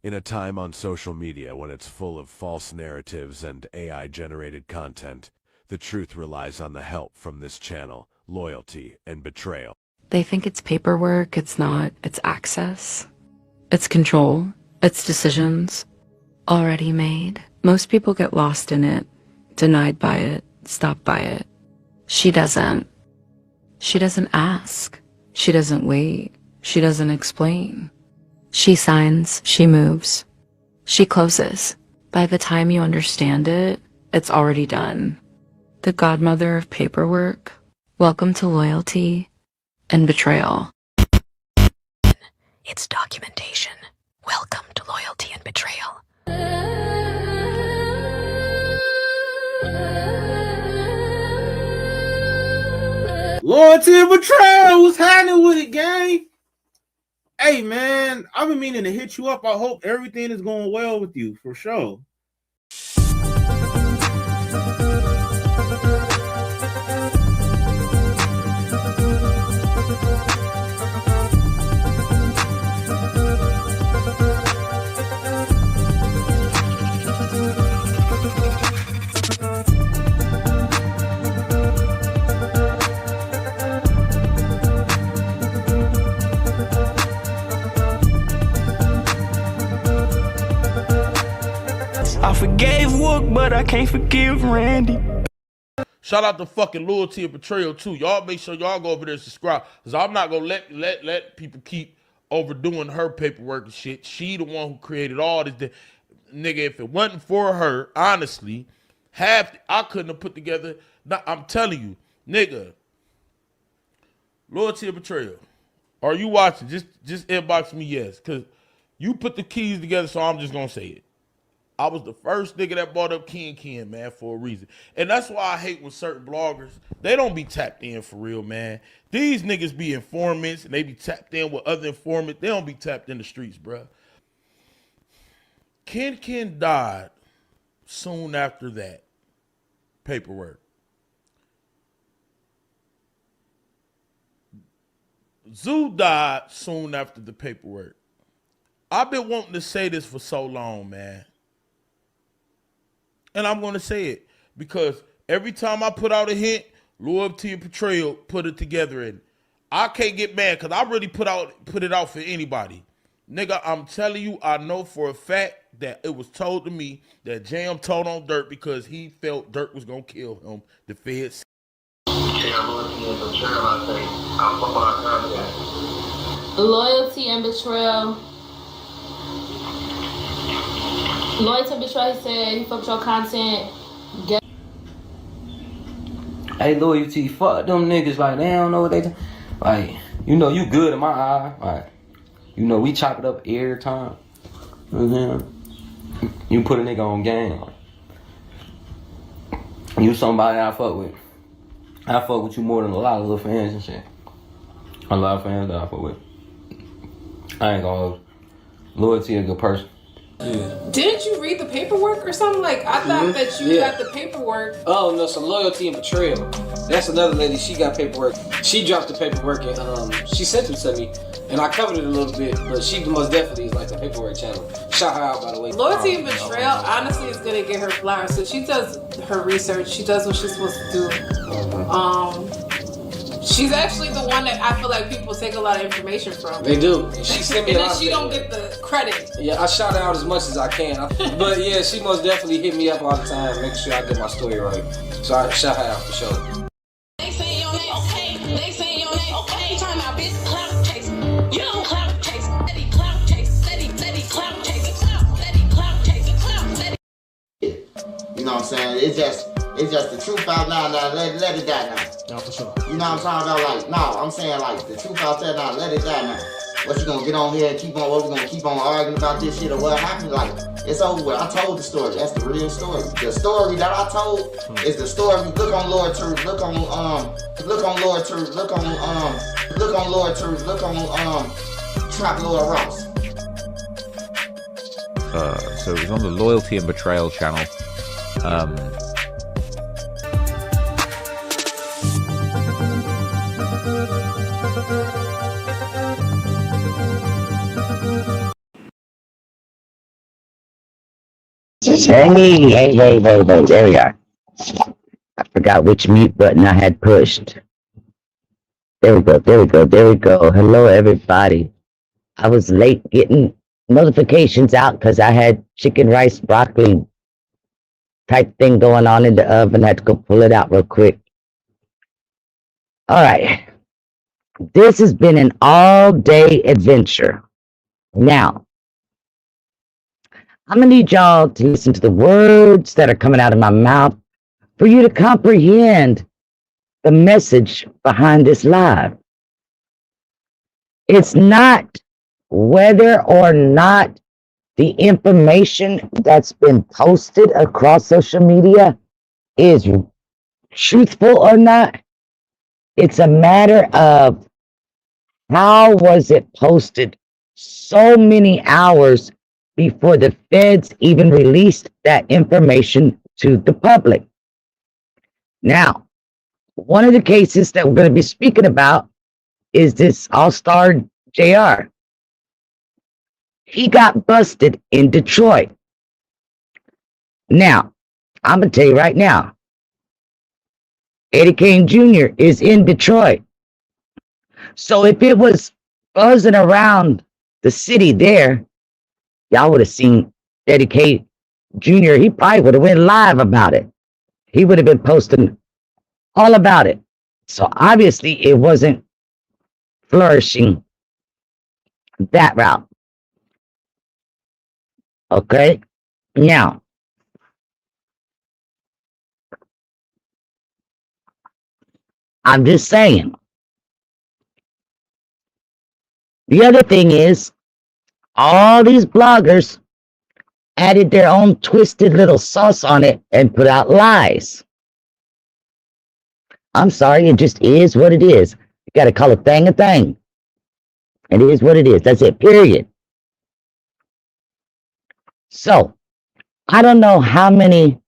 In a time on social media when it's full of false narratives and AI-generated content, the truth relies on the help from this channel, loyalty and betrayal. They think it's paperwork, it's not. It's access. It's control. It's decisions. Already made. Most people get lost in it, denied by it, stopped by it. She doesn't. She doesn't ask. She doesn't wait. She doesn't explain. She signs, she moves, she closes. By the time you understand it, it's already done. The godmother of paperwork. Welcome to loyalty and betrayal. It's documentation. Welcome to loyalty and betrayal. Loyalty and betrayal. What's happening with it, gang? Hey, man, I've been meaning to hit you up. I hope everything is going well with you, for sure. I forgave Wook, but I can't forgive Randy. Shout out to fucking Loyalty and Betrayal too. Y'all make sure y'all go over there and subscribe, because I'm not gonna let people keep overdoing her paperwork and shit. She the one who created all this. Nigga, if it wasn't for her, honestly, I couldn't have put together. I'm telling you, nigga. Loyalty and Betrayal. Are you watching? Just inbox me yes, because you put the keys together, so I'm just gonna say it. I was the first nigga that brought up Ken, man, for a reason. And that's why I hate when certain bloggers, they don't be tapped in for real, man. These niggas be informants, and they be tapped in with other informants. They don't be tapped in the streets, bruh. Ken died soon after that. Paperwork. Zoo died soon after the paperwork. I've been wanting to say this for so long, man. And I'm going to say it because every time I put out a hint, Loyalty and Betrayal put it together. And I can't get mad because I really put it out for anybody. Nigga, I'm telling you, I know for a fact that it was told to me that Jam told on Dirt because he felt Dirt was going to kill him. The feds. Loyalty and betrayal. Loyalty and betrayal, he said he fucked your content. Hey, Loyalty, fuck them niggas. Like, they don't know what they do. Like, you know, you good in my eye. Like, you know, we chop it up every time. You put a nigga on game. You somebody I fuck with. I fuck with you more than a lot of little fans and shit. A lot of fans that I fuck with. I ain't gonna Loyalty a good person. Yeah. Didn't you read the paperwork or something? Like, I thought that you got the paperwork. Oh no, some Loyalty and Betrayal. That's another lady. She got paperwork. She dropped the paperwork and she sent it to me, and I covered it a little bit. But she most definitely is like the paperwork channel. Shout her out, by the way. Loyalty and Betrayal, honestly, is gonna get her flowers. So she does her research. She does what she's supposed to do. She's actually the one that I feel like people take a lot of information from. They do. She sent me and a then lot she of don't get the credit. Yeah, I shout her out as much as I can. But yeah, she most definitely hit me up all the time, make sure I get my story right. So I shout her out for sure. They say your name, okay. They say your name, okay. Turn out, bitch, clout chase. You don't clout chase. Steady clout chase. Steady clout chase. Steady clout chase. Clout steady. You know what I'm saying? It's just the truth out now. Let it die now. Yeah, for sure. You know what I'm talking about? Like, no, I'm saying like the truth out there now. Let it die now. What you gonna get on here and keep on? What we gonna keep on arguing about this shit or what happened? Like, it's over with. I told the story. That's the real story. The story that I told is the story. Look on Lord Truth. Look on Lord Truth. Look on Lord Truth. Look on Trap Lord Ross. So it was on the Loyalty and Betrayal channel. Hey, there we are. I forgot which mute button I had pushed. There we go. Hello, everybody. I was late getting notifications out because I had chicken, rice, broccoli type thing going on in the oven. I had to go pull it out real quick. All right. This has been an all-day adventure. Now, I'm going to need y'all to listen to the words that are coming out of my mouth for you to comprehend the message behind this live. It's not whether or not the information that's been posted across social media is truthful or not. It's a matter of how was it posted so many hours before the feds even released that information to the public. Now, one of the cases that we're going to be speaking about is this All-Star JR. He got busted in Detroit. Now, I'm going to tell you right now, Eddie Kane Jr. is in Detroit. So if it was buzzing around the city there, y'all would have seen Eddie Kane Jr. He probably would have went live about it. He would have been posting all about it. So obviously it wasn't flourishing that route. Okay? Now, I'm just saying. The other thing is, all these bloggers added their own twisted little sauce on it and put out lies. I'm sorry, it just is what it is. You got to call a thing a thing. It is what it is. That's it, period. So, I don't know how many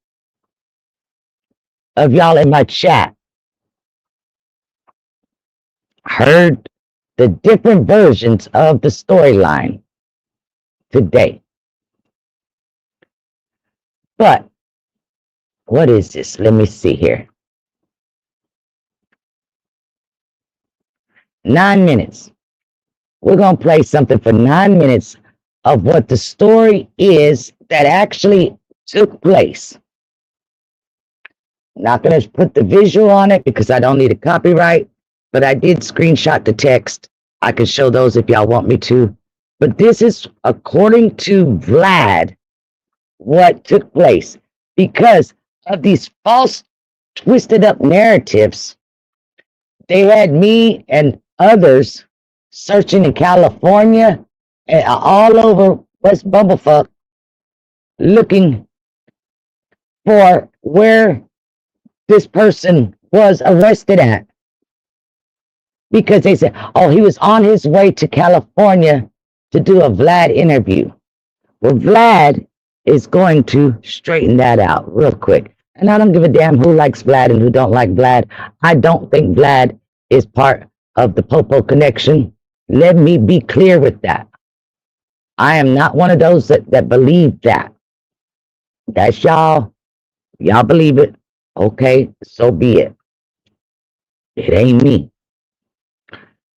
of y'all in my chat heard the different versions of the storyline today. But, what is this? Let me see here. 9 minutes. We're going to play something for 9 minutes of what the story is that actually took place. Not going to put the visual on it because I don't need a copyright, but I did screenshot the text. I can show those if y'all want me to. But this is, according to Vlad, what took place. Because of these false, twisted up narratives, they had me and others searching in California and all over West Bumblefuck looking for where this person was arrested at. Because they said, oh, he was on his way to California to do a Vlad interview. Well, Vlad is going to straighten that out real quick. And I don't give a damn who likes Vlad and who don't like Vlad. I don't think Vlad is part of the Popo connection. Let me be clear with that. I am not one of those that believe that. That's y'all. Y'all believe it. Okay, so be it. It ain't me.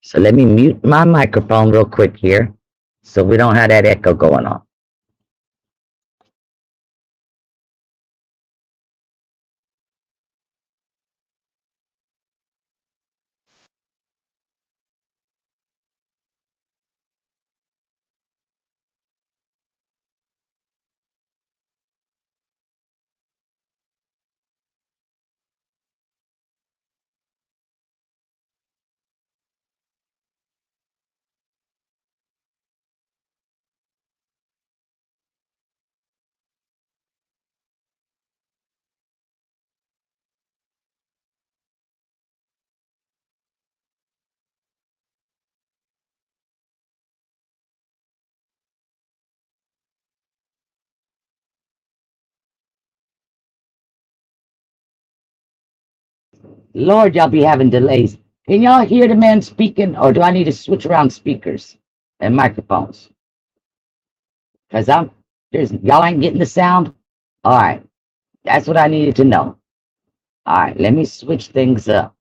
So let me mute my microphone real quick here so we don't have that echo going on. Lord, y'all be having delays. Can y'all hear the man speaking, or do I need to switch around speakers and microphones? Because y'all ain't getting the sound. All right. That's what I needed to know. All right. Let me switch things up.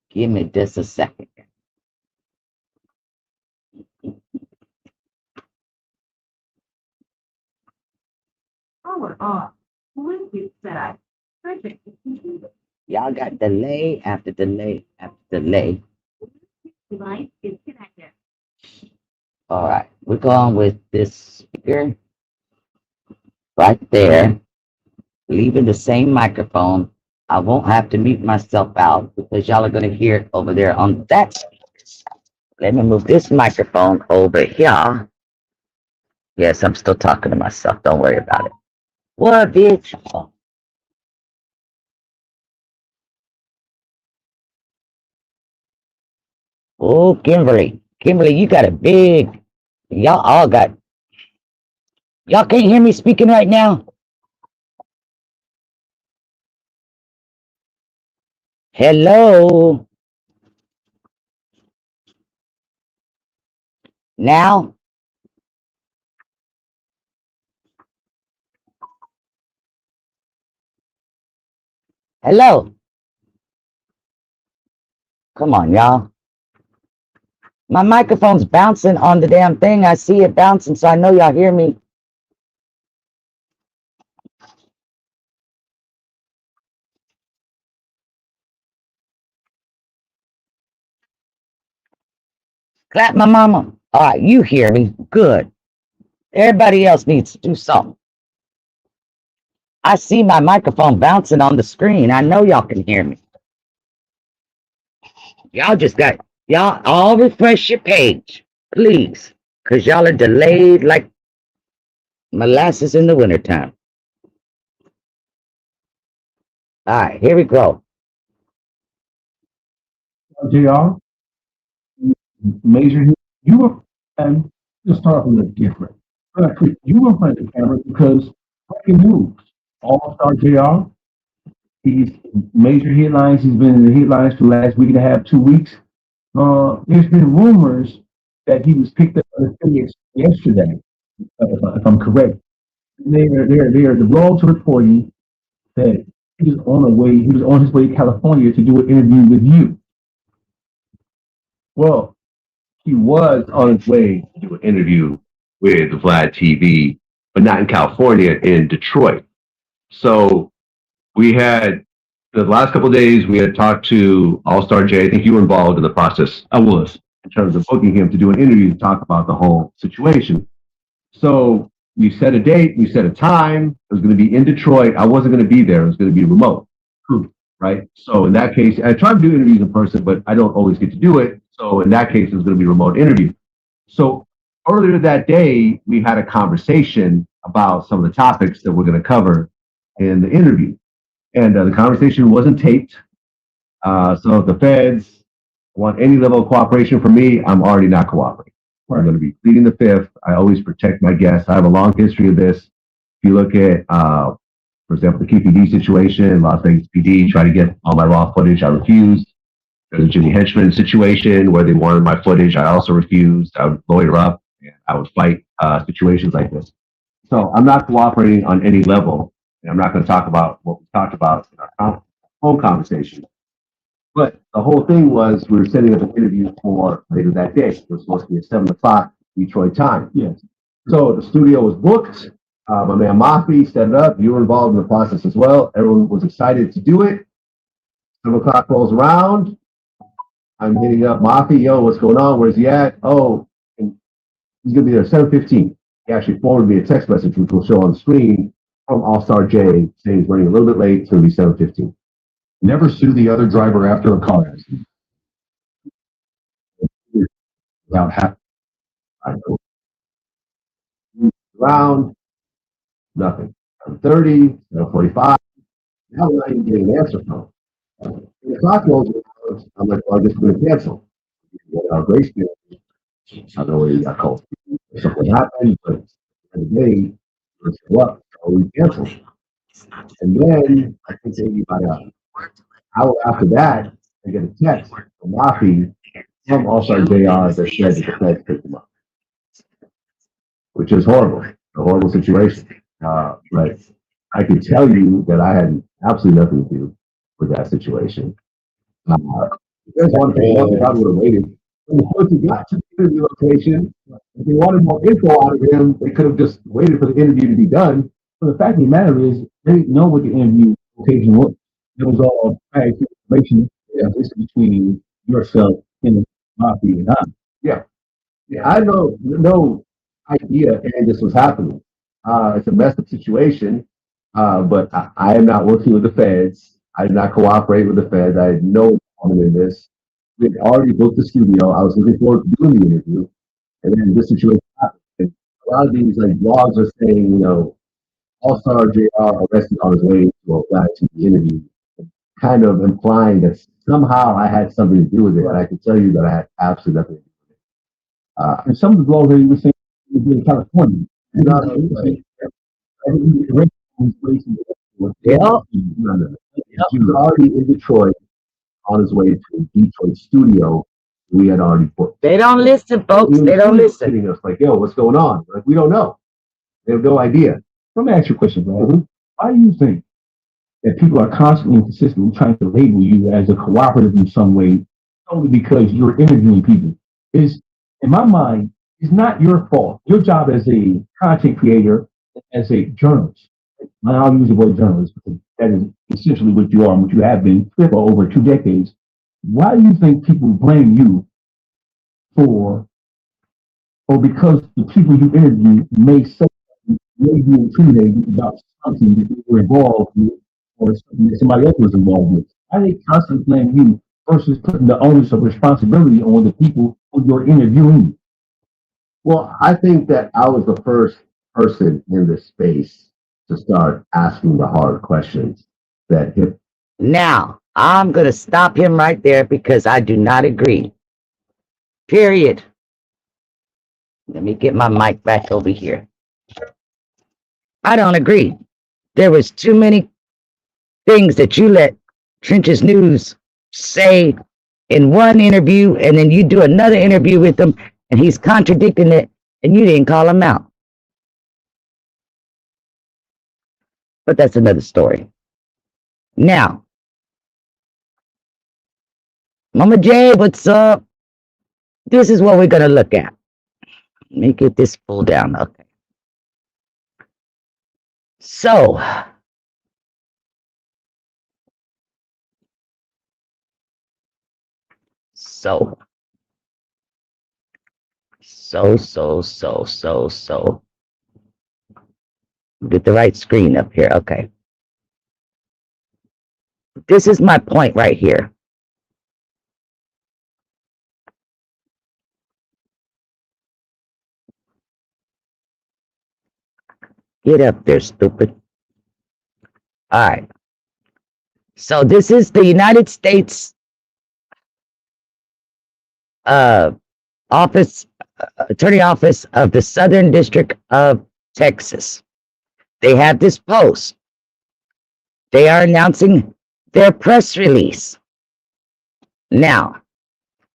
Give me just a second. Power off. Bluetooth set. Perfect. Y'all got delay after delay after delay. Device is connected. All right. We're going with this speaker right there. Leaving the same microphone. I won't have to mute myself out because y'all are going to hear it over there on that speaker. Let me move this microphone over here. Yes, I'm still talking to myself. Don't worry about it. What, bitch? Oh, Kimberly. Kimberly, you got a big. Y'all all got. Y'all can't hear me speaking right now? Hello? Now? Hello? Come on, y'all. My microphone's bouncing on the damn thing. I see it bouncing, so I know y'all hear me. Clap my mama. All right, you hear me. Good. Everybody else needs to do something. I see my microphone bouncing on the screen. I know y'all can hear me. Y'all all refresh your page, please, because y'all are delayed like molasses in the wintertime. All right, here we go. JR, Major, you were, and just start a little different. You were in front of the camera because breaking news, All-Star JR, he's major headlines, he's been in the headlines for the last week and a half, 2 weeks. There's been rumors that he was picked up by the Phoenix yesterday, if I'm correct. They're the road to reporting that he was on his way to California to do an interview with you. Well, he was on his way to do an interview with Vlad TV, but not in California, in Detroit. So we had the last couple of days, we had talked to All-Star J. I think you were involved in the process. I was, in terms of booking him to do an interview to talk about the whole situation. So we set a date, we set a time. It was going to be in Detroit. I wasn't going to be there. It was going to be remote. Right? So in that case, I try to do interviews in person, but I don't always get to do it. So in that case, it was going to be a remote interview. So earlier that day, we had a conversation about some of the topics that we're going to cover in the interview. And the conversation wasn't taped. So if the feds want any level of cooperation from me, I'm already not cooperating. I'm going to be pleading the fifth. I always protect my guests. I have a long history of this. If you look at, for example, the KPD situation, Las Vegas PD tried to get all my raw footage. I refused. There's a Jimmy Henchman situation where they wanted my footage. I also refused. I would lawyer up and I would fight situations like this. So I'm not cooperating on any level. And I'm not going to talk about what we talked about in our phone conversation. But the whole thing was we were setting up an interview for later that day. It was supposed to be at 7 o'clock Detroit time. Yes. So the studio was booked. My man Mafi set it up. You were involved in the process as well. Everyone was excited to do it. 7 o'clock rolls around. I'm hitting up Mafi. Yo, what's going on? Where's he at? Oh, and he's going to be there at 7:15. He actually forwarded me a text message, which will show on the screen, from All-Star J, saying he's running a little bit late. It's going to be 7:15. Never sue the other driver after a car accident. Without having around, nothing. 7:30, 7:45. Now we're not even getting an answer from him. The clock rolls around. I'm like, well, I guess we're going to cancel. Our grace period. I don't know whether he got called. Something happened, but the day, let's go up. So we canceled. And then I think maybe about an hour after that, I get a text from Mafi from All-Star JR that said that the Feds picked him up, which is horrible, a horrible situation. But I can tell you that I had absolutely nothing to do with that situation. Uh, there's one thing else, I would have waited. And once he got to the interview location, if they wanted more info out of him, they could have just waited for the interview to be done. But the fact of the matter is, they didn't know what the interview location was. It was all private information. Yeah, this between yourself and the mafia and I. Yeah. Yeah, I had no idea any of this was happening. It's a messed up situation, but I am not working with the feds. I did not cooperate with the feds. I had no involvement in this. We had already booked the studio. I was looking forward to doing the interview, and then this situation happened. And a lot of these like blogs are saying, All Star JR arrested on his way to a Black TV interview, kind of implying that somehow I had something to do with it. And I can tell you that I had absolutely nothing to do with it. And some of the blogs that he was saying he was in California. Yeah. He was already in Detroit on his way to the Detroit studio. We had already booked. They don't listen, folks. They don't listen. Hitting us like, yo, what's going on? Like, we don't know. They have no idea. Let me ask you a question, bro. Why do you think that people are constantly and consistently trying to label you as a cooperative in some way, only because you're interviewing people? Is, in my mind, it's not your fault. Your job as a content creator, as a journalist, I'll use the word journalist because that is essentially what you are and what you have been for over 2 decades. Why do you think people blame you for, or because the people you interview may say, may be intimidated about something that you were involved with or something that somebody else was involved with? Why do they constantly blame you versus putting the onus of responsibility on the people who you're interviewing? Well, I think that I was the first person in this space to start asking the hard questions that hit. Now, I'm going to stop him right there because I do not agree. Period. Let me get my mic back over here. I don't agree. There was too many things that you let Trenches News say in one interview, and then you do another interview with him, and he's contradicting it, and you didn't call him out. But that's another story. Now, Mama J, what's up? This is what we're going to look at. Let me get this pull down. Okay. So, get the right screen up here. Okay. This is my point right here. Get up there, stupid. All right. So this is the United States Attorney Office of the Southern District of Texas. They have this post. They are announcing their press release. Now,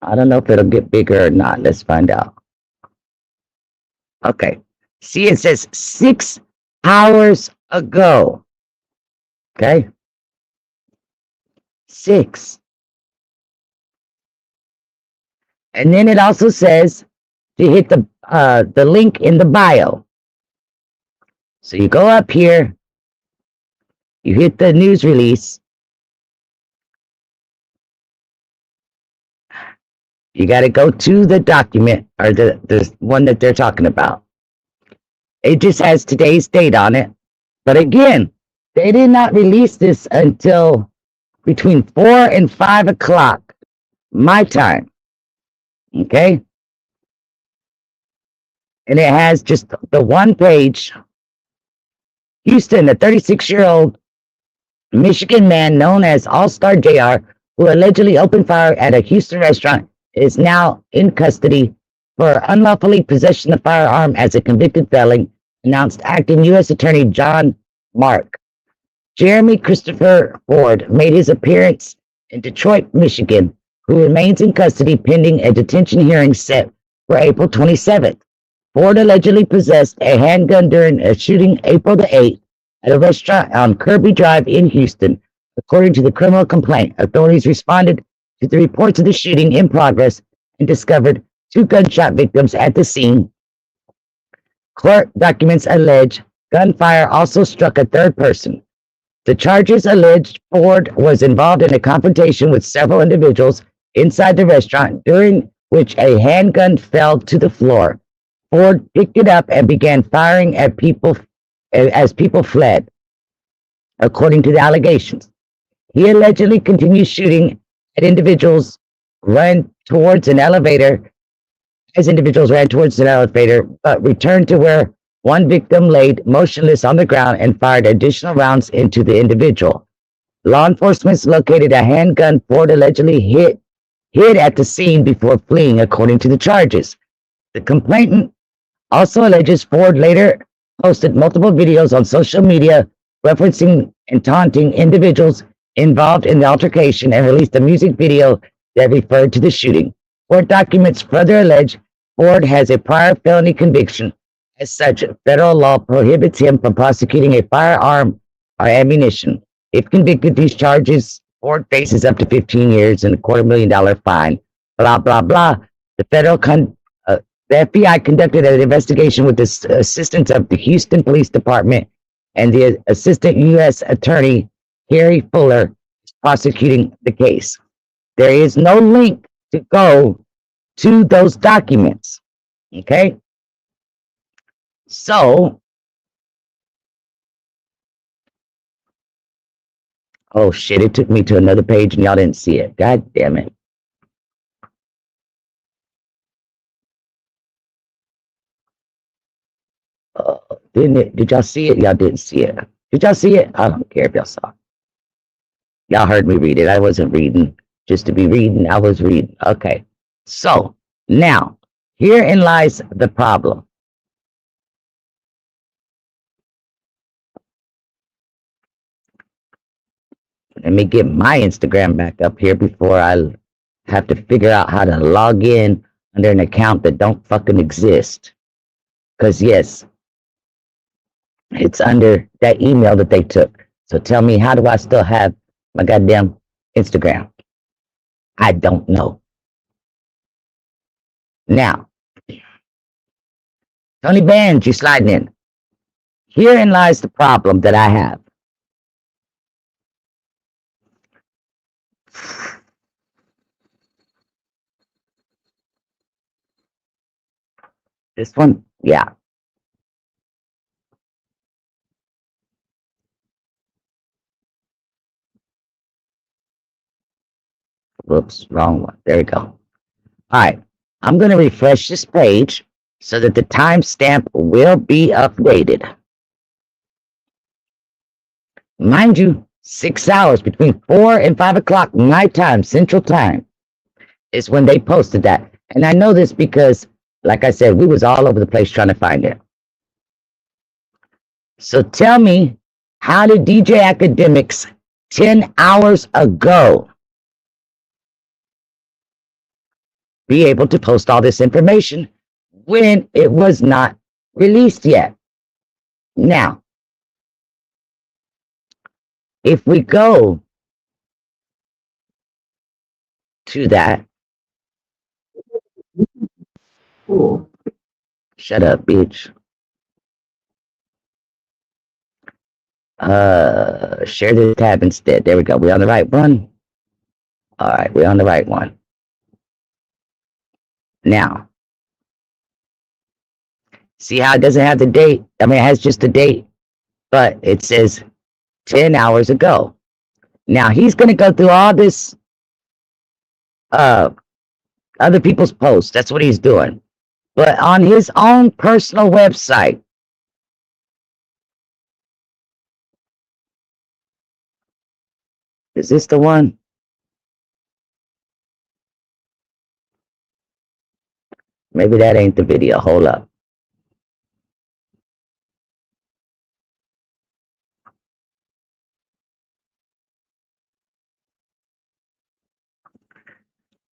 I don't know if it'll get bigger or not. Let's find out. Okay. See, it says 6 hours ago. Okay. 6. And then it also says to hit the link in the bio. So you go up here, you hit the news release. You got to go to the document or the one that they're talking about. It just has today's date on it. But again, they did not release this until between 4 and 5 o'clock, my time. Okay? And it has just the one page. Houston, a 36-year-old Michigan man known as All-Star JR, who allegedly opened fire at a Houston restaurant, is now in custody for unlawfully possession of firearm as a convicted felon, announced acting U.S. Attorney John Mark. Jeremy Christopher Ford made his appearance in Detroit, Michigan, who remains in custody pending a detention hearing set for April 27th. Ford allegedly possessed a handgun during a shooting April the 8th at a restaurant on Kirby Drive in Houston. According to the criminal complaint, authorities responded to the reports of the shooting in progress and discovered 2 gunshot victims at the scene. Court documents allege gunfire also struck a third person. The charges alleged Ford was involved in a confrontation with several individuals inside the restaurant, during which a handgun fell to the floor. Ford picked it up and began firing at people as people fled, according to the allegations. He allegedly continued shooting at individuals ran towards an elevator but returned to where one victim laid motionless on the ground and fired additional rounds into the individual. Law enforcement located a handgun Ford allegedly hid at the scene before fleeing, according to the charges. The complainant also alleges Ford later posted multiple videos on social media referencing and taunting individuals involved in the altercation and released a music video that referred to the shooting. Court documents further allege Ford has a prior felony conviction. As such, federal law prohibits him from prosecuting a firearm or ammunition. If convicted, these charges, Ford faces up to 15 years and a $250,000 fine. Blah, blah, blah. The FBI conducted an investigation with the assistance of the Houston Police Department, and the Assistant U.S. Attorney, Gary Fuller, is prosecuting the case. There is no link to go to those documents. Okay? So, oh shit, it took me to another page and y'all didn't see it. God damn it. Didn't it? Did y'all see it? Y'all didn't see it. Did y'all see it? I don't care if y'all saw it. Y'all heard me read it. I wasn't reading just to be reading. I was reading. Okay. So, now, herein lies the problem. Let me get my Instagram back up here before I have to figure out how to log in under an account that don't fucking exist. Because, yes, it's under that email that they took. So tell me, how do I still have my goddamn Instagram? I don't know. Now, Tony Bands, you sliding in. Herein lies the problem that I have. This one? Yeah. Whoops, wrong one. There we go. All right. I'm going to refresh this page so that the timestamp will be updated. Mind you, 6 hours between 4 and 5 o'clock my time, Central Time, is when they posted that. And I know this because, like I said, we was all over the place trying to find it. So tell me, how did DJ Akademiks 10 hours ago be able to post all this information when it was not released yet? Now, if we go to that, ooh, shut up, bitch. Share the tab instead. There we go. We on the right one? All right, we're on the right one. Now, see how it doesn't have the date? I mean, it has just the date, but it says 10 hours ago. Now, he's going to go through all this, other people's posts. That's what he's doing. But on his own personal website, is this the one? Maybe that ain't the video. Hold up.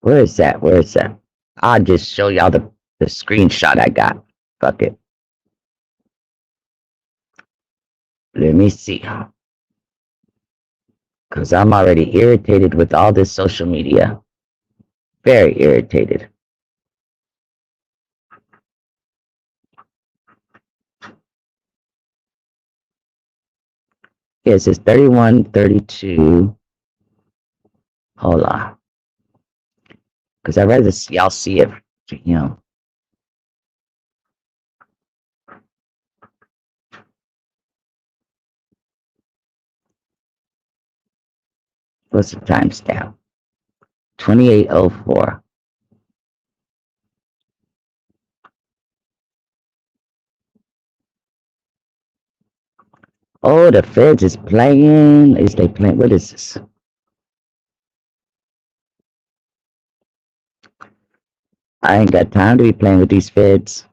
Where is that? Where is that? I'll just show y'all the screenshot I got. Fuck it. Let me see. Because I'm already irritated with all this social media. Very irritated. Yes, it's 3132. Hold on. Because I'd rather y'all see it, you know. What's the timestamp? 2804. Oh, the Feds is playing. Is they playing? What is this? I ain't got time to be playing with these Feds.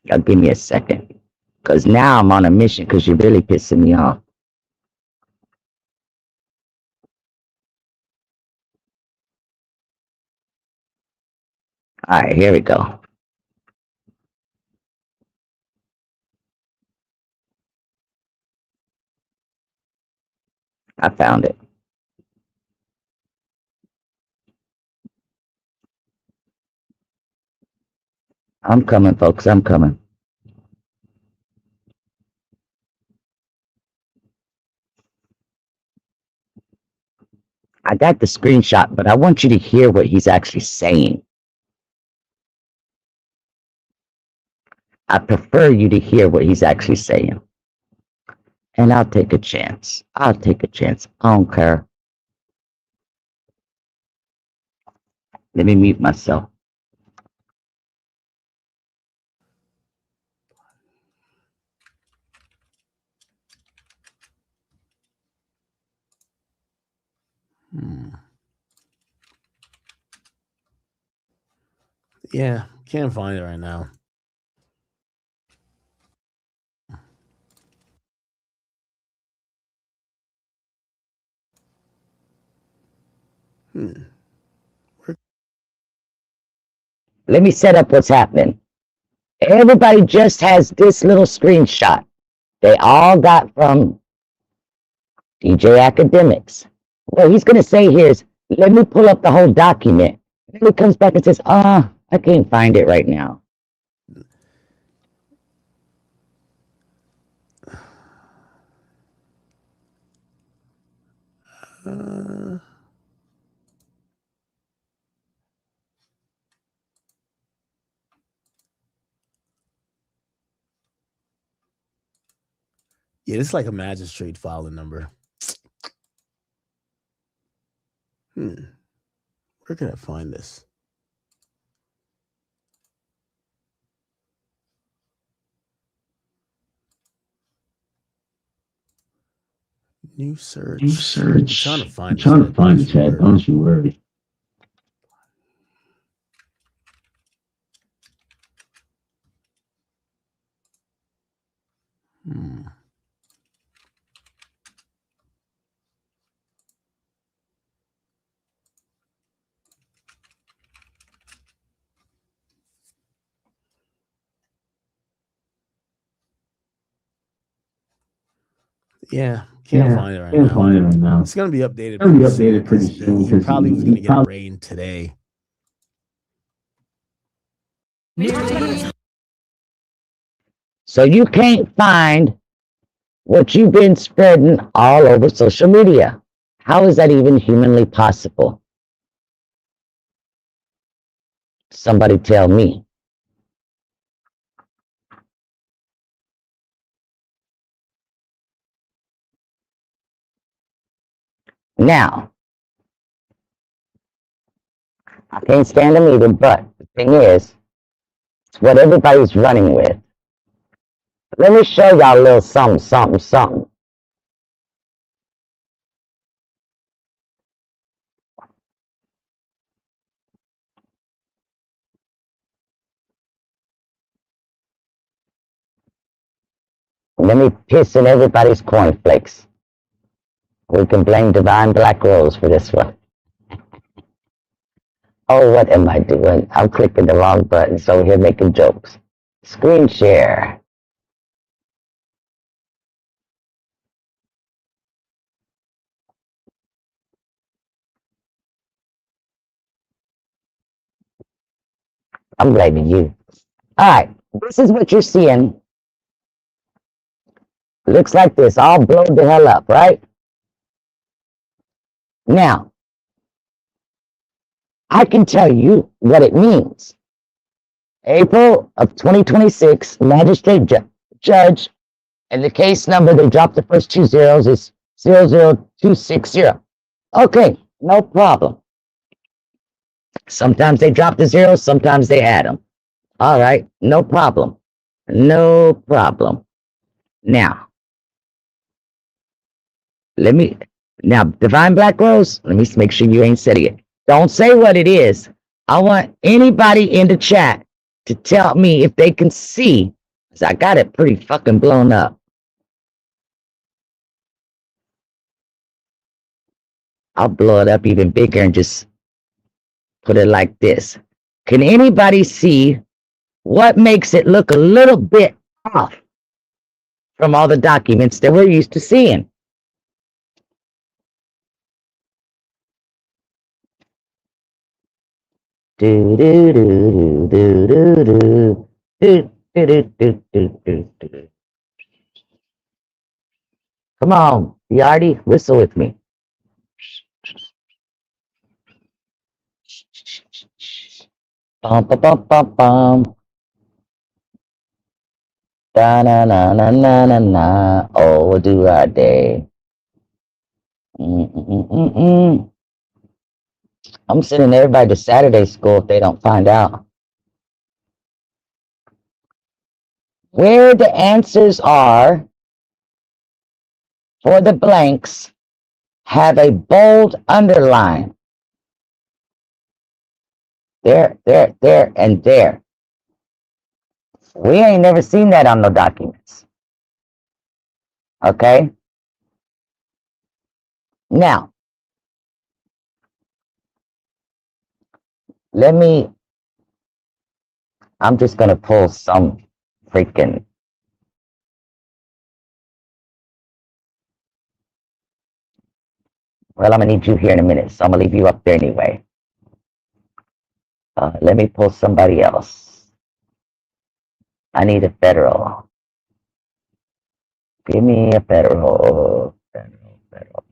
Y'all give me a second. Because now I'm on a mission because you're really pissing me off. All right, here we go. I found it. I'm coming, folks. I'm coming. I got the screenshot, but I want you to hear what he's actually saying. I prefer you to hear what he's actually saying. And I'll take a chance. I'll take a chance. I don't care. Let me mute myself. Yeah, can't find it right now. Let me set up what's happening. Everybody just has this little screenshot. They all got from DJ Academics. What he's going to say here is, let me pull up the whole document. And then he comes back and says, I can't find it right now. Yeah, it's like a magistrate filing number. Where can I find this? New search. You search. I'm I'm trying to find the chat. Don't you worry. Yeah, can't find it right Can't now. find it right now. It's gonna be updated. It's gonna be updated pretty soon He because probably was he gonna get a probably- rain today. So you can't find what you've been spreading all over social media. How is that even humanly possible? Somebody tell me. Now, I can't stand them either, but the thing is, it's what everybody's running with. Let me show y'all a little something, something, something. Let me piss in everybody's cornflakes. We can blame Divine Black Rose for this one. Oh, what am I doing? I'm clicking the wrong button, so here making jokes. Screen share. I'm blaming you. All right, this is what you're seeing. Looks like this, all blown the hell up, right? Now, I can tell you what it means. April of 2026, magistrate judge, and the case number, they dropped the first two zeros, is 00260. Okay, no problem. Sometimes they drop the zeros, sometimes they add them. All right, no problem. No problem. Now, Divine Black Rose, let me make sure you ain't said it. Don't say what it is. I want anybody in the chat to tell me if they can see, because I got it pretty fucking blown up. I'll blow it up even bigger and just put it like this. Can anybody see what makes it look a little bit off from all the documents that we're used to seeing? Do do do do do do do do do do do do. Come on, Yardy, whistle with me. Bum bum bum bum bum. Da na na na na na na. Oh, do our day. I'm sending everybody to Saturday school if they don't find out. Where the answers are for the blanks, have a bold underline. There, and there. We ain't never seen that on no documents. Okay? Now, I'm just going to pull some freaking. Well, I'm going to need you here in a minute, so I'm going to leave you up there anyway. Let me pull somebody else. I need a federal. Give me a federal. Federal.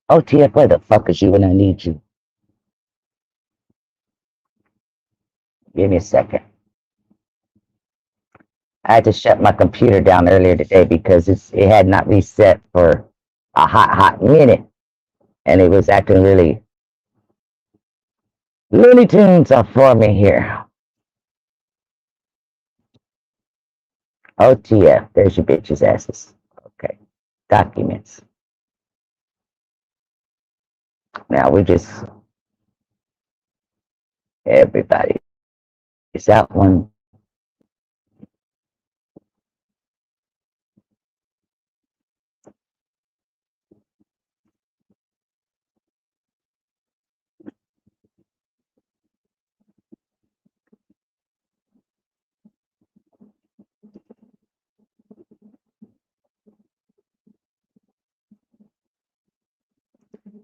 Oh, TF, where the fuck is you when I need you? Give me a second. I had to shut my computer down earlier today because it had not reset for a hot minute. And it was acting really Looney Tunes are for me here. OTF, there's your bitches' asses. Okay, documents. Now we just, everybody. Is that one?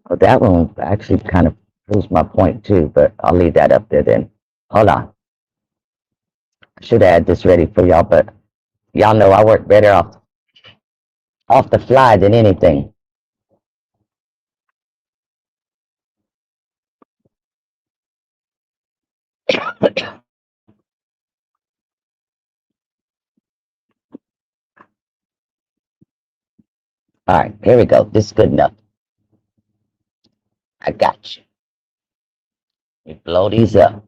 Oh, that one actually kind of proves my point too, but I'll leave that up there then. Hold on. I should have had this ready for y'all, but y'all know I work better off the fly than anything. All right, here we go. This is good enough. I got you. We blow these up.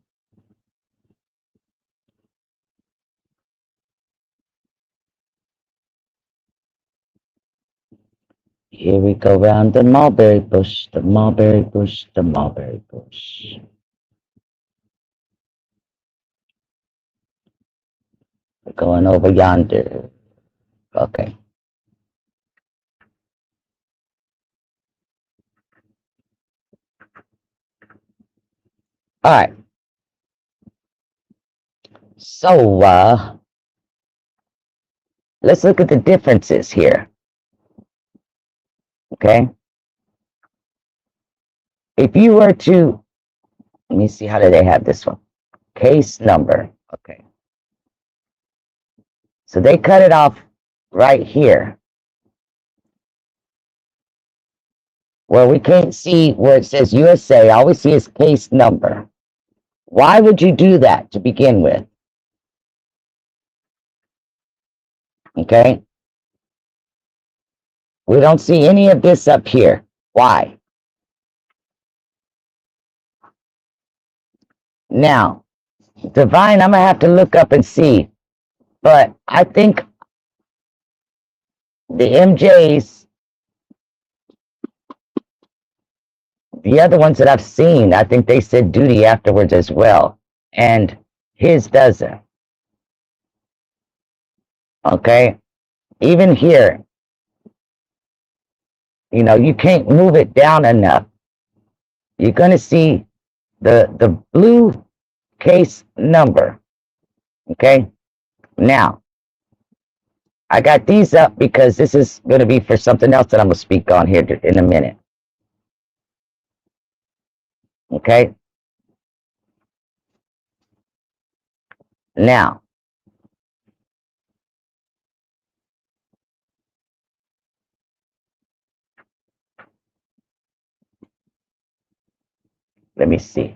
Here we go round the mulberry bush, the mulberry bush, the mulberry bush. We're going over yonder. Okay. All right. So, let's look at the differences here. Okay. If you were to, let me see, how do they have this one? Case number. Okay. So they cut it off right here, where we can't see where it says USA. All we see is case number. Why would you do that to begin with? Okay. We don't see any of this up here. Why? Now, Divine, I'm going to have to look up and see. But I think the MJs, the other ones that I've seen, I think they said duty afterwards as well. And his doesn't. Okay. Even here, you know, you can't move it down enough. You're going to see the blue case number. Okay. Now, I got these up because this is going to be for something else that I'm going to speak on here in a minute. Okay. Now, let me see.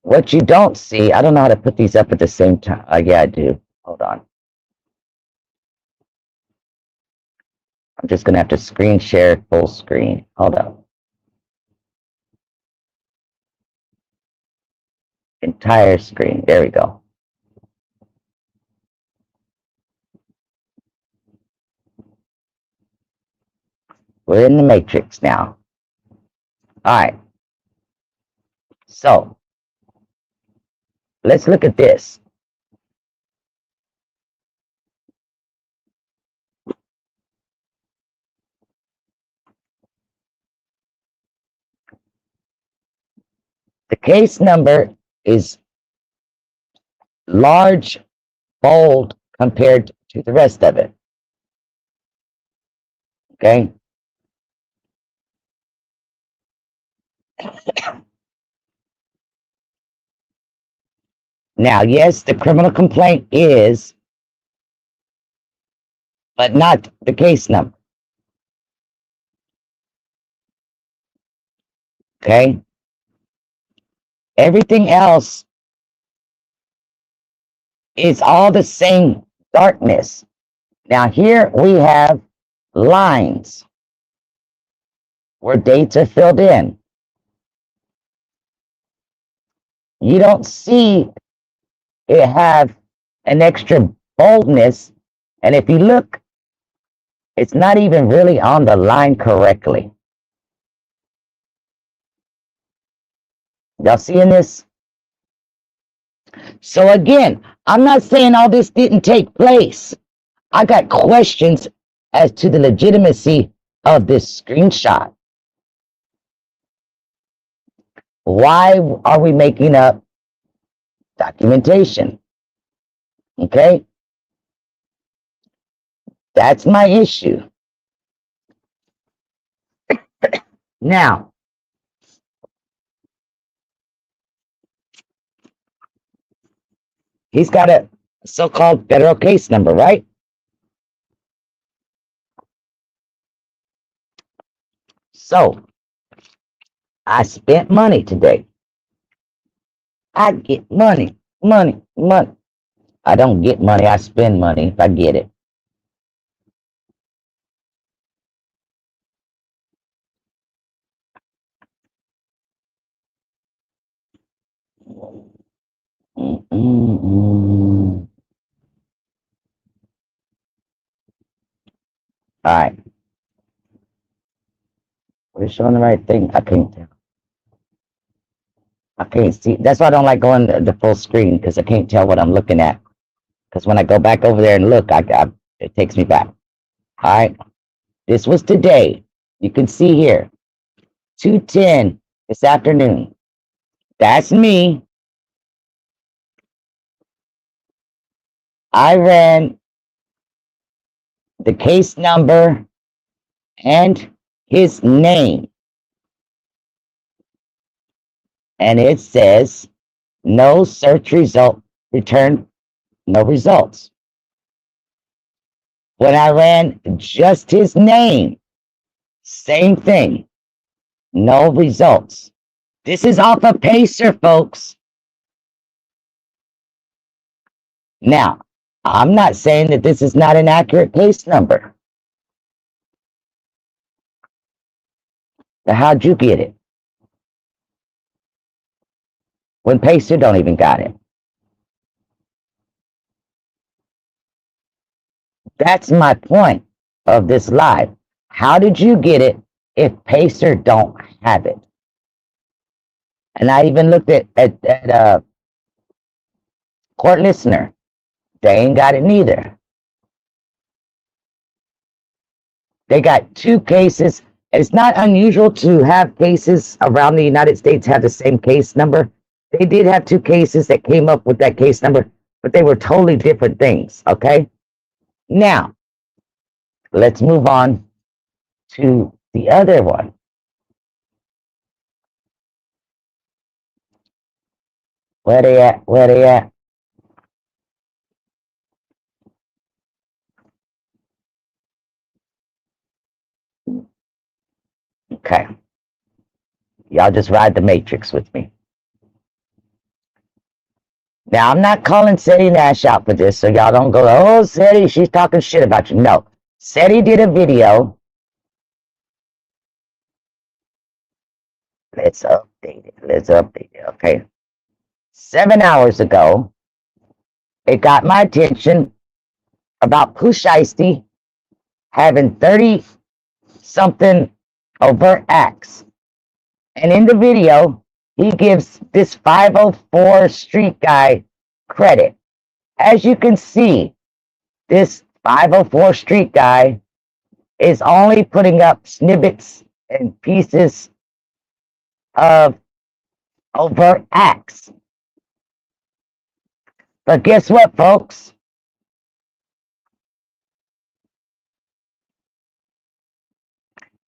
What you don't see, I don't know how to put these up at the same time. Yeah, I do. Hold on. I'm just going to have to screen share full screen. Hold on. Entire screen. There we go. We're in the matrix now. All right. So, let's look at this. The case number is large, bold compared to the rest of it. Okay? Now, yes, the criminal complaint is, but not the case number. Okay? Everything else is all the same darkness. Now, here we have lines where dates are filled in. You don't see it have an extra boldness. And if you look, it's not even really on the line correctly. Y'all seeing this? So again, I'm not saying all this didn't take place. I got questions as to the legitimacy of this screenshot. Why are we making up documentation? Okay? That's my issue. Now, he's got a so-called federal case number, right? So, I spent money today. I get money. I don't get money, I spend money if I get it. All right. We're showing the right thing. I can't tell. I can't see. That's why I don't like going the full screen because I can't tell what I'm looking at. Because when I go back over there and look, it takes me back. All right. This was today. You can see here, 2:10 this afternoon. That's me. I ran the case number and his name. And it says no search result, return no results. When I ran just his name, same thing, no results. This is off of Pacer, folks. Now, I'm not saying that this is not an accurate case number. But how'd you get it? When Pacer don't even got it. That's my point of this live. How did you get it if Pacer don't have it? And I even looked at court listener. They ain't got it neither. They got 2 cases. It's not unusual to have cases around the United States have the same case number. They did have 2 cases that came up with that case number, but they were totally different things, okay? Now, let's move on to the other one. Where they at? Where they at? Okay. Y'all just ride the matrix with me. Now, I'm not calling Seti Nash out for this, so y'all don't go, oh, Seti, she's talking shit about you. No. Seti did a video. Let's update it. Let's update it, okay? 7 hours ago, it got my attention about Pusheisty having 30-something overt acts. And in the video, he gives this 504 street guy credit. As you can see, this 504 street guy is only putting up snippets and pieces of overt acts. But guess what, folks?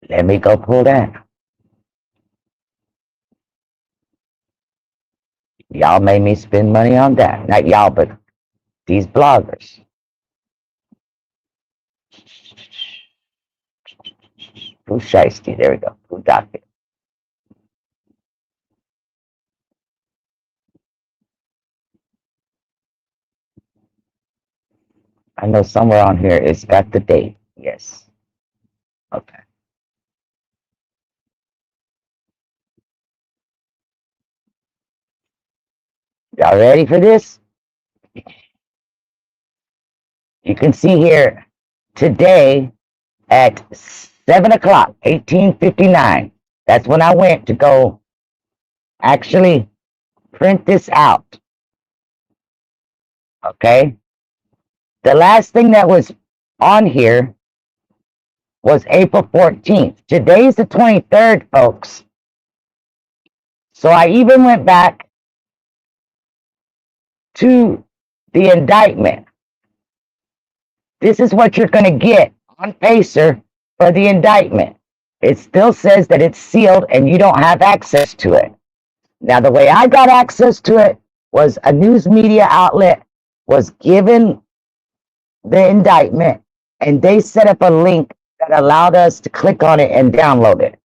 Let me go pull that. Y'all made me spend money on that. Not y'all, but these bloggers. Who's shiesty? There we go. Who docket? I know somewhere on here it's got the date. Yes. Okay. Y'all ready for this? You can see here today at 7 o'clock, 1859. That's when I went to go actually print this out. Okay? The last thing that was on here was April 14th. Today's the 23rd, folks. So I even went back to the indictment. This is what you're going to get on Pacer for the indictment. It still says that it's sealed and you don't have access to it. Now, the way I got access to it was a news media outlet was given the indictment and they set up a link that allowed us to click on it and download it.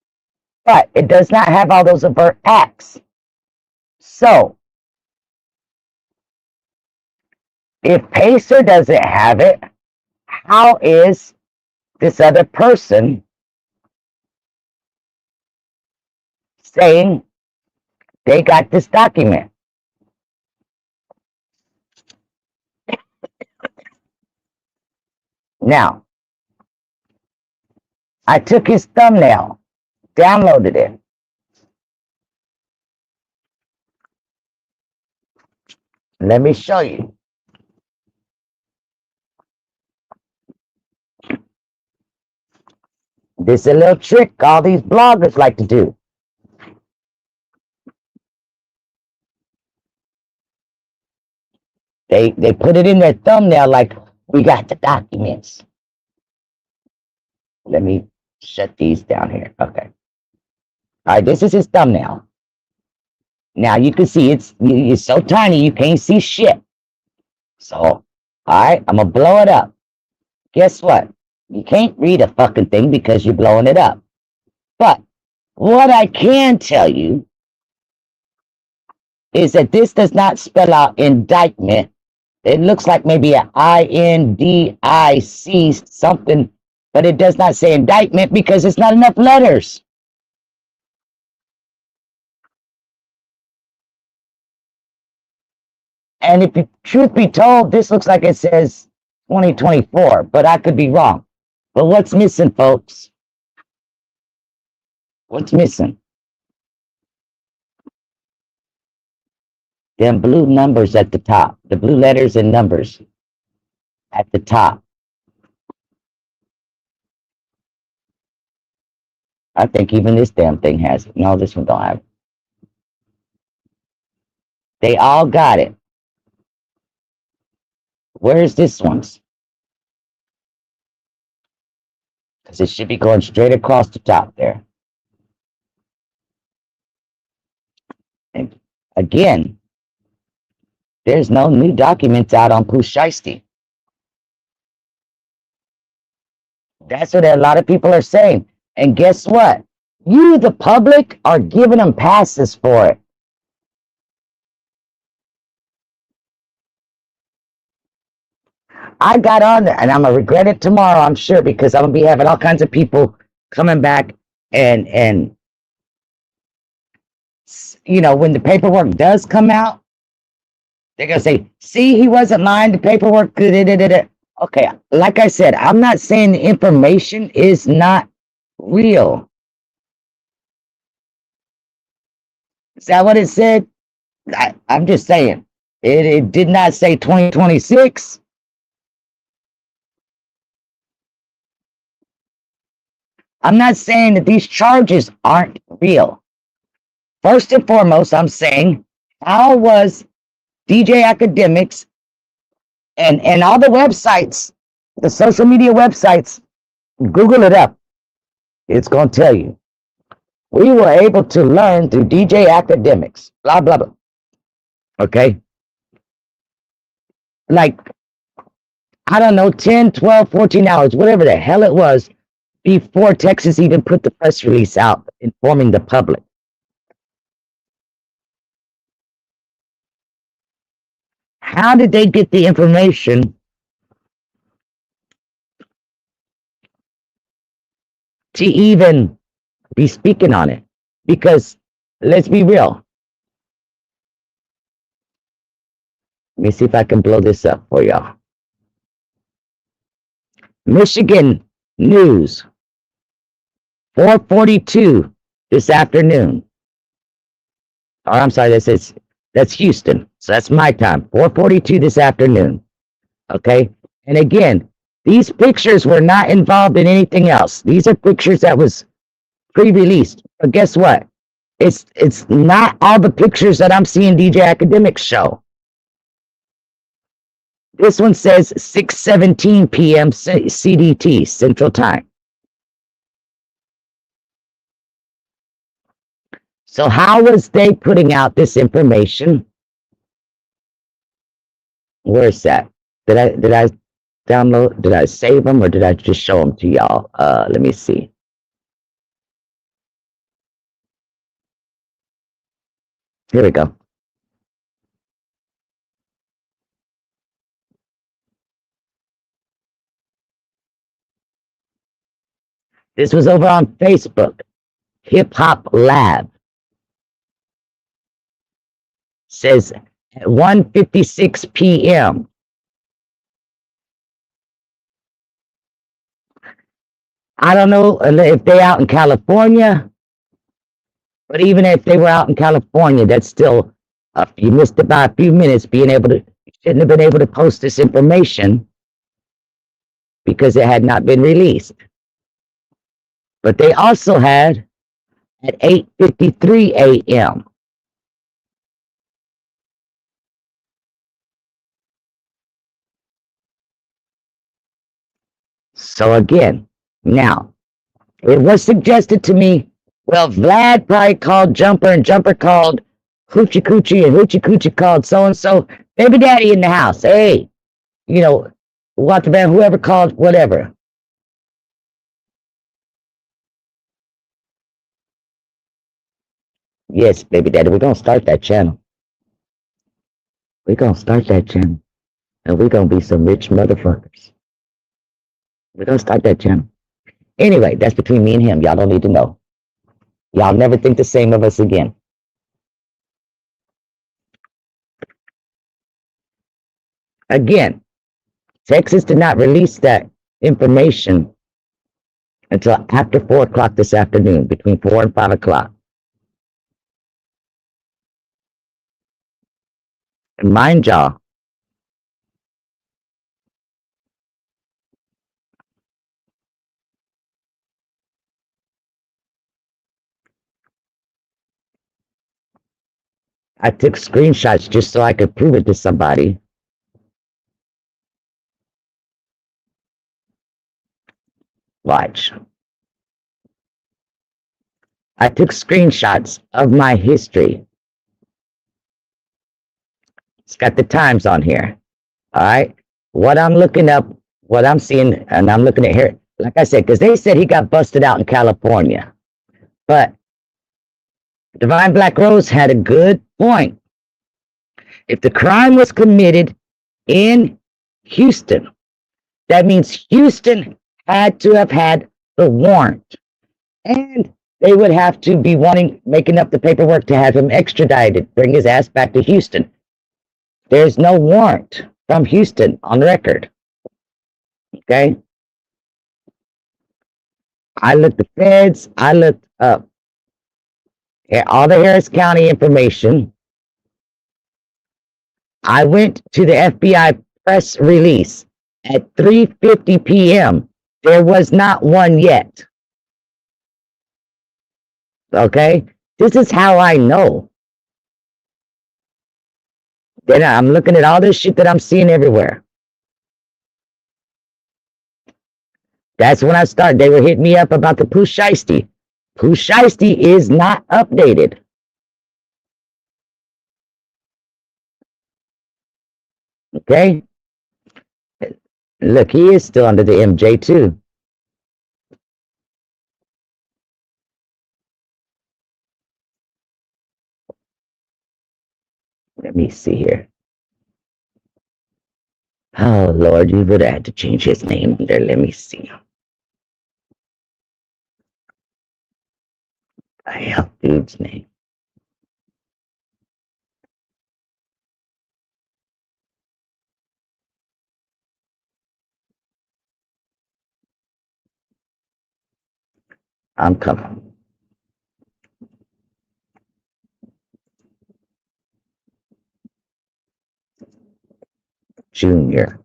But it does not have all those overt acts. So, if Pacer doesn't have it, how is this other person saying they got this document? Now, I took his thumbnail, downloaded it. Let me show you. This is a little trick all these bloggers like to do. They put it in their thumbnail like, we got the documents. Let me shut these down here. Okay. All right, this is his thumbnail. Now you can see it's so tiny you can't see shit. So, all right, I'm gonna blow it up. Guess what? You can't read a fucking thing because you're blowing it up. But what I can tell you is that this does not spell out indictment. It looks like maybe an INDIC something, but it does not say indictment because it's not enough letters. And if the truth be told, this looks like it says 2024, but I could be wrong. But what's missing, folks? What's missing? Them blue numbers at the top, the blue letters and numbers at the top. I think even this damn thing has it. No, this one don't have it. They all got it. Where's this one's? Because it should be going straight across the top there. And again, there's no new documents out on Pooh Shiesty. That's what a lot of people are saying. And guess what? You, the public, are giving them passes for it. I got on there, and I'm going to regret it tomorrow, I'm sure, because I'm going to be having all kinds of people coming back and you know, when the paperwork does come out, they're going to say, see, he wasn't lying, the paperwork, okay, like I said, I'm not saying the information is not real. Is that what it said? I'm just saying. It did not say 2026. I'm not saying that these charges aren't real. First and foremost, I'm saying, how was DJ Akademiks and all the websites, the social media websites, Google it up. It's going to tell you. We were able to learn through DJ Akademiks, blah, blah, blah. Okay? Like, I don't know, 10, 12, 14 hours, whatever the hell it was, before Texas even put the press release out informing the public. How did they get the information to even be speaking on it? Because let's be real. Let me see if I can blow this up for y'all. Michigan News, 4:42 this afternoon. Oh, I'm sorry, that's Houston. So that's my time, 4:42 this afternoon. Okay? And again, these pictures were not involved in anything else. These are pictures that was pre-released. But guess what? It's not all the pictures that I'm seeing DJ Akademiks show. This one says 6:17 p.m. CDT, Central Time. So how was they putting out this information? Where is that? Did I download? Did I save them or did I just show them to y'all? Let me see. Here we go. This was over on Facebook. Hip Hop Lab. Says at 1:56 p.m. I don't know if they're out in California, but even if they were out in California, that's still You missed it by a few minutes shouldn't have been able to post this information because it had not been released. But they also had at 8:53 a.m. So again, now, it was suggested to me, well, Vlad probably called Jumper, and Jumper called Hoochie Coochie, and Hoochie Coochie called so-and-so, baby daddy in the house. Hey, Walter Van, whoever called, whatever. Yes, baby daddy, we're going to start that channel. We're going to start that channel. And we're going to be some rich motherfuckers. We're going to start that channel. Anyway, that's between me and him. Y'all don't need to know. Y'all never think the same of us again. Again, Texas did not release that information until after 4 o'clock this afternoon, between 4 and 5 o'clock. And mind y'all, I took screenshots just so I could prove it to somebody. Watch. I took screenshots of my history. It's got the times on here. All right. What I'm looking up, what I'm seeing, and I'm looking at here, like I said, because they said he got busted out in California. But Divine Black Rose had a good point. If the crime was committed in Houston, that means Houston had to have had the warrant. And they would have to be making up the paperwork to have him extradited, bring his ass back to Houston. There's no warrant from Houston on record. Okay? I looked the feds, I looked up all the Harris County information. I went to the FBI press release at 3:50 p.m. There was not one yet. Okay? This is how I know. Then I'm looking at all this shit that I'm seeing everywhere. That's when I started. They were hitting me up about the Pooh Shiesty. Pooh Shiesty is not updated. Okay? Look, he is still under the MJ too. Let me see here. Oh, Lord, you would have had to change his name there. Let me see. I have dude's name. I'm coming. Junior.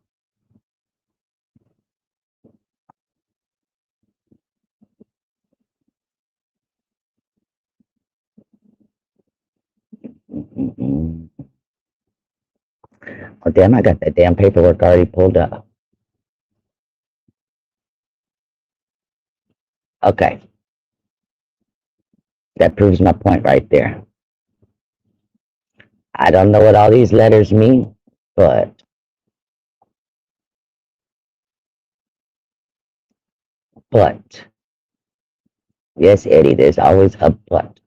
Oh, damn, I got that damn paperwork already pulled up. Okay. That proves my point right there. I don't know what all these letters mean, but yes, Eddie, there's always a but.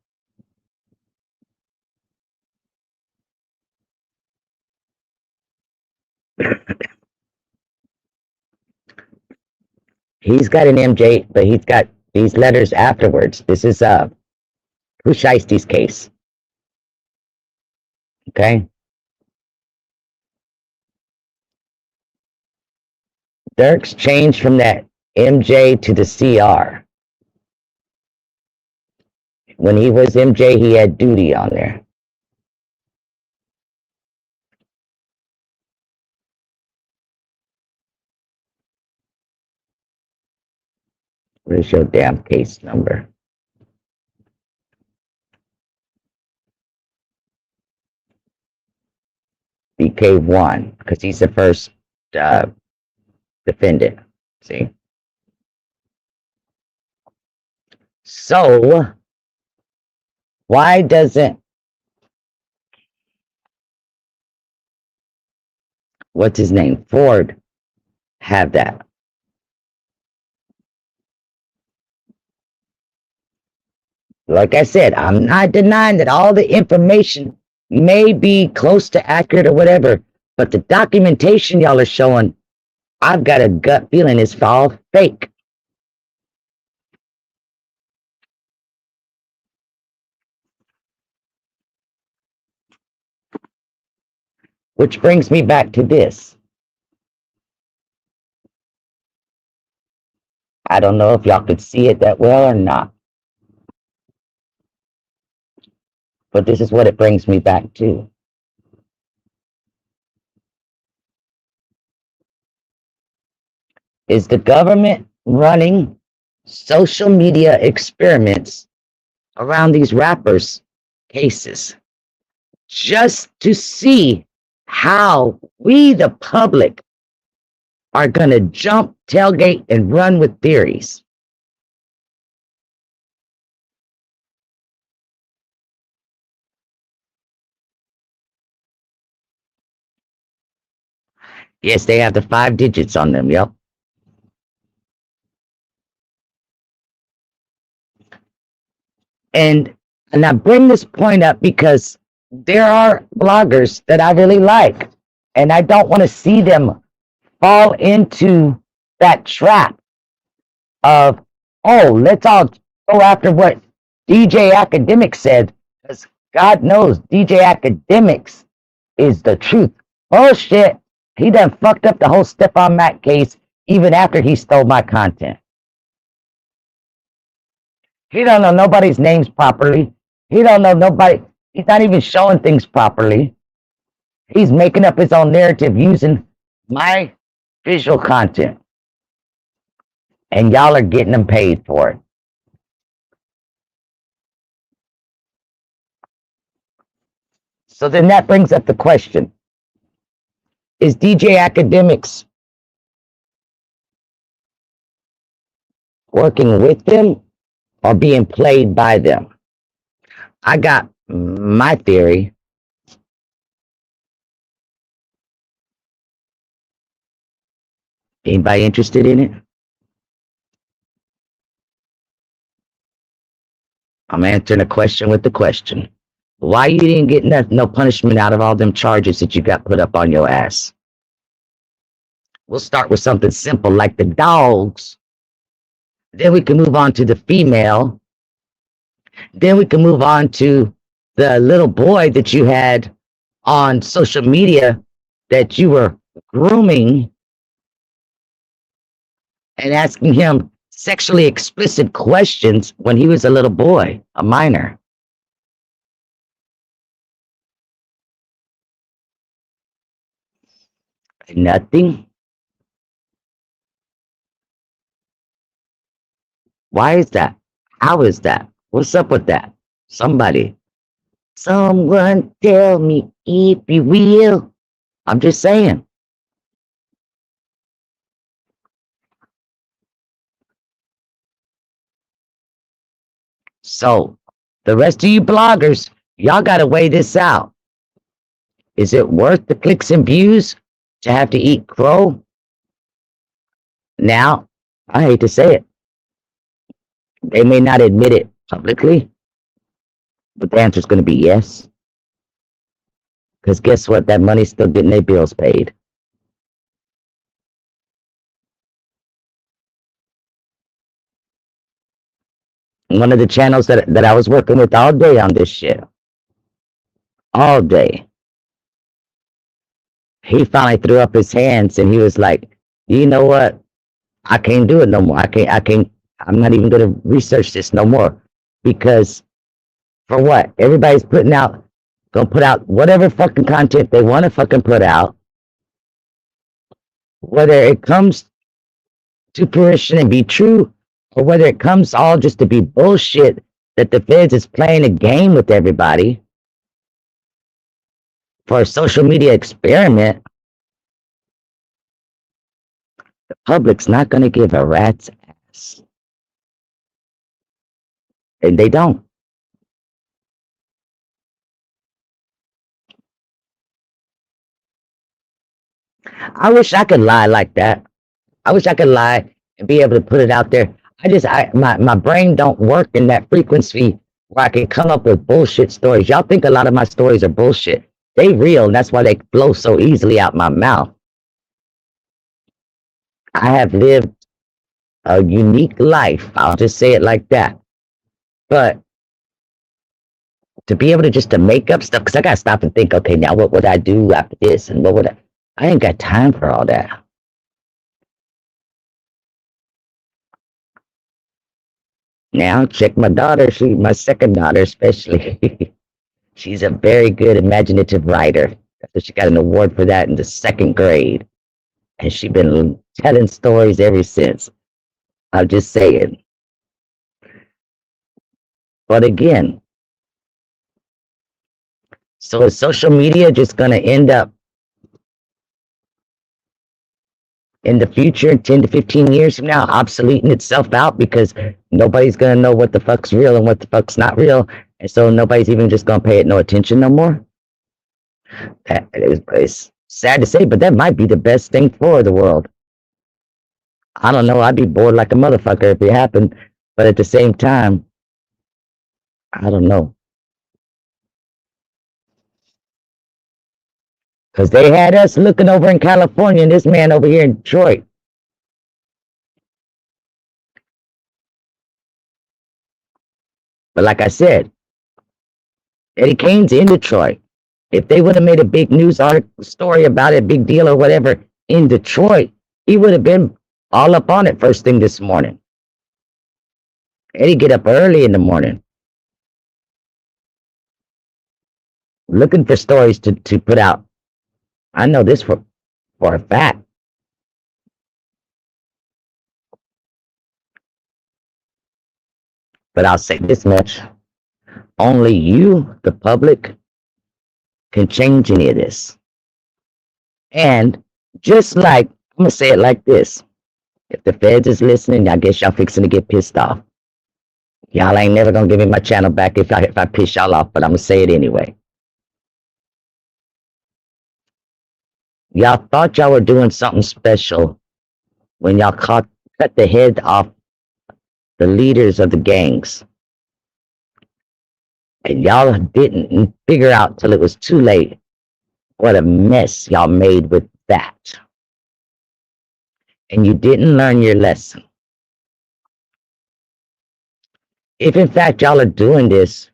He's got an MJ, but he's got these letters afterwards. This is Pooh Shiesty's case. Okay. Dirks changed from that MJ to the CR. When he was MJ, he had duty on there. Where's your damn case number? BK1, because he's the first defendant. See? So, why doesn't what's his name? Ford have that? Like I said, I'm not denying that all the information may be close to accurate or whatever, but the documentation y'all are showing, I've got a gut feeling it's all fake. Which brings me back to this. I don't know if y'all could see it that well or not, but this is what it brings me back to. Is the government running social media experiments around these rappers' cases just to see how we, the public, are going to jump, tailgate, and run with theories? Yes, they have the 5 digits on them, yep. And I bring this point up because there are bloggers that I really like, and I don't want to see them fall into that trap of, oh, let's all go after what DJ Akademiks said, because God knows DJ Akademiks is the truth. Bullshit. He done fucked up the whole Stephon Mack case even after he stole my content. He don't know nobody's names properly. He don't know nobody. He's not even showing things properly. He's making up his own narrative using my visual content. And y'all are getting them paid for it. So then that brings up the question. Is DJ Akademiks working with them or being played by them? I got my theory. Anybody interested in it? I'm answering a question with the question. Why you didn't get no punishment out of all them charges that you got put up on your ass? We'll start with something simple like the dogs. Then we can move on to the female. Then we can move on to the little boy that you had on social media that you were grooming and asking him sexually explicit questions when he was a little boy, a minor. Nothing. Why is that? How is that? What's up with that? Somebody. Someone tell me if you will. I'm just saying. So, the rest of you bloggers, y'all got to weigh this out. Is it worth the clicks and views to have to eat crow? Now, I hate to say it. They may not admit it publicly, but the answer is going to be yes. Because guess what? That money's still getting their bills paid. One of the channels that I was working with all day on this shit, all day, he finally threw up his hands and he was like, you know what? I can't do it no more. I'm not even going to research this no more. Because for what? Everybody's going to put out whatever fucking content they want to fucking put out. Whether it comes to fruition and be true or whether it comes all just to be bullshit that the feds is playing a game with everybody for a social media experiment, the public's not going to give a rat's ass. And they don't. I wish I could lie like that. I wish I could lie and be able to put it out there. My brain don't work in that frequency where I can come up with bullshit stories. Y'all think a lot of my stories are bullshit. They real, and that's why they flow so easily out my mouth. I have lived a unique life. I'll just say it like that. But to be able to just to make up stuff, because I gotta stop and think, okay, now what would I do after this? And what would I ain't got time for all that. Now check my daughter, my second daughter especially. She's a very good imaginative writer. She got an award for that in the 2nd grade. And she's been telling stories ever since. I'm just saying. But again, so is social media just going to end up in the future, 10 to 15 years from now, obsoleting itself out because nobody's going to know what the fuck's real and what the fuck's not real. And so nobody's even just going to pay it no attention no more? It's sad to say, but that might be the best thing for the world. I don't know. I'd be bored like a motherfucker if it happened. But at the same time, I don't know. Because they had us looking over in California and this man over here in Detroit. But like I said, Eddie Kane's in Detroit. If they would have made a big news article story about it, big deal or whatever, in Detroit, he would have been all up on it first thing this morning. Eddie get up early in the morning, looking for stories to put out. I know this for a fact. But I'll say this much. Only you, the public, can change any of this. And just like, I'm going to say it like this. If the feds is listening, I guess y'all fixing to get pissed off. Y'all ain't never going to give me my channel back if I piss y'all off, but I'm going to say it anyway. Y'all thought y'all were doing something special when y'all cut the head off the leaders of the gangs. And y'all didn't figure out till it was too late what a mess y'all made with that. And you didn't learn your lesson. If in fact y'all are doing this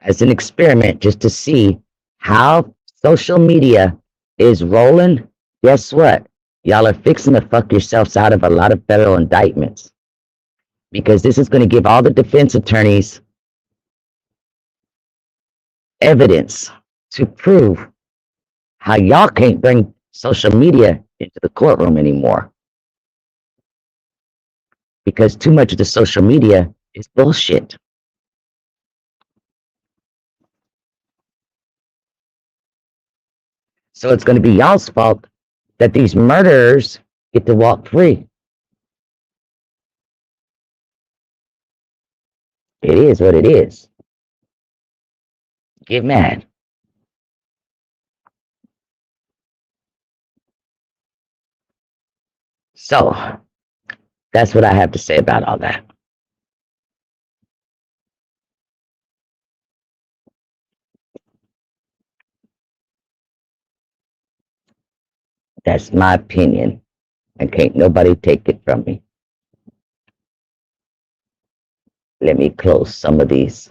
as an experiment just to see how social media is rolling, guess what? Y'all are fixing to fuck yourselves out of a lot of federal indictments. Because this is going to give all the defense attorneys evidence to prove how y'all can't bring social media into the courtroom anymore. Because too much of the social media is bullshit. So it's going to be y'all's fault that these murderers get to walk free. It is what it is. Get mad. So, that's what I have to say about all that. That's my opinion, and can't nobody take it from me. Let me close some of these.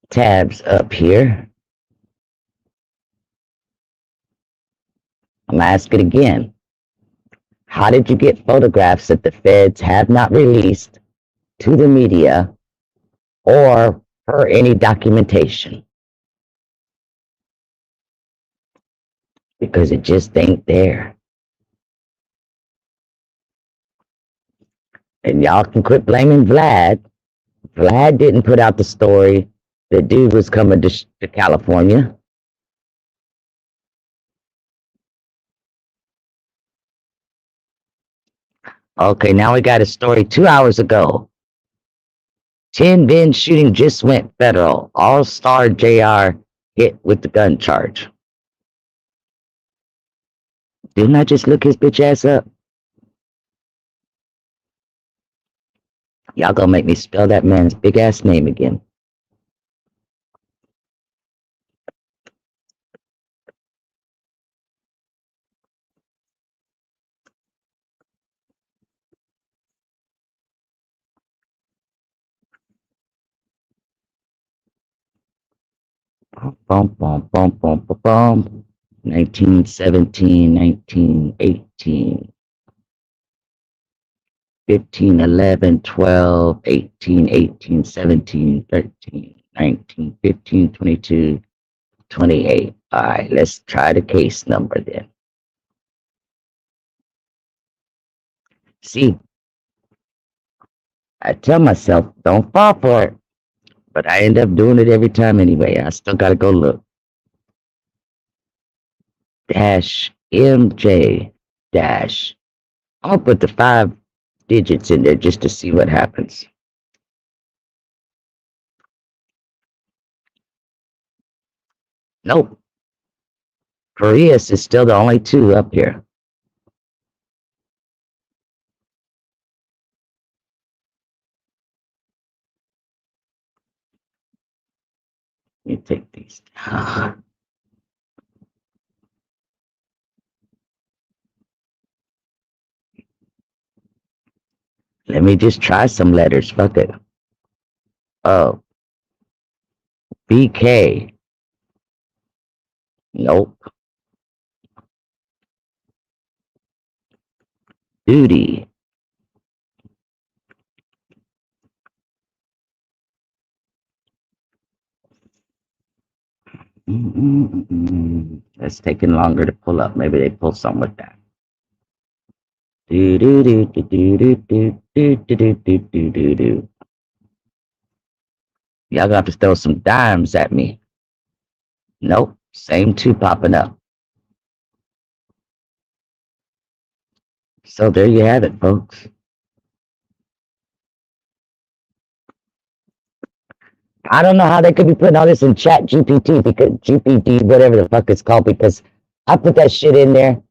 Tabs up here. I'm going to ask it again. How did you get photographs that the feds have not released to the media or for any documentation? Because it just ain't there. And y'all can quit blaming Vlad. Vlad didn't put out the story. The dude was coming to California. Okay, now we got a story 2 hours ago. 10 bin shooting just went federal. All-star JR hit with the gun charge. Didn't I just look his bitch ass up? Y'all gonna make me spell that man's big ass name again. Bum, bum, bum, bum, bum, bum. 1917, 1918, 15, 11, 12, 18, 18, 17, 13, 19, 15, 22, 28. All right, let's try the case number then. See, I tell myself, don't fall for it, but I end up doing it every time anyway. I still gotta go look. Dash MJ dash. I'll put the 5 digits in there just to see what happens. Nope. Koreas is still the only 2 up here. Let me take these. Let me just try some letters. Fuck it. Oh. BK. Nope. Duty. That's taking longer to pull up. Maybe they pull something with that. Do do do do do do do do do do do do do. Y'all gonna have to throw some dimes at me. Nope. Same 2 popping up. So there you have it, folks. I don't know how they could be putting all this in chat GPT, because GPT, whatever the fuck it's called, because I put that shit in there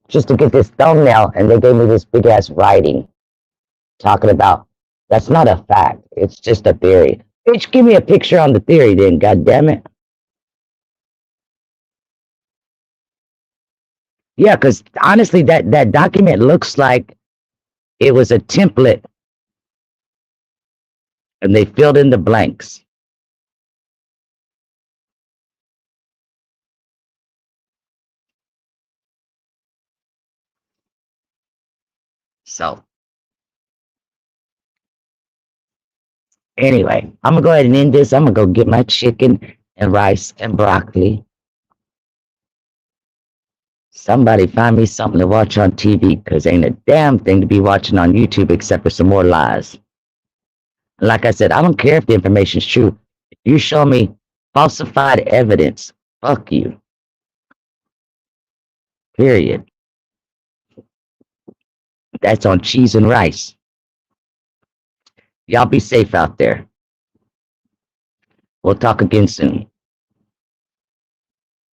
just to get this thumbnail, and they gave me this big ass writing talking about that's not a fact. It's just a theory. Bitch, give me a picture on the theory then, god damn it. Yeah, because honestly, that document looks like it was a template and they filled in the blanks. So, anyway, I'm gonna go ahead and end this. I'm gonna go get my chicken and rice and broccoli. Somebody find me something to watch on TV, because ain't a damn thing to be watching on YouTube except for some more lies. Like I said, I don't care if the information's true. If you show me falsified evidence, fuck you. Period. That's on cheese and rice. Y'all be safe out there. We'll talk again soon.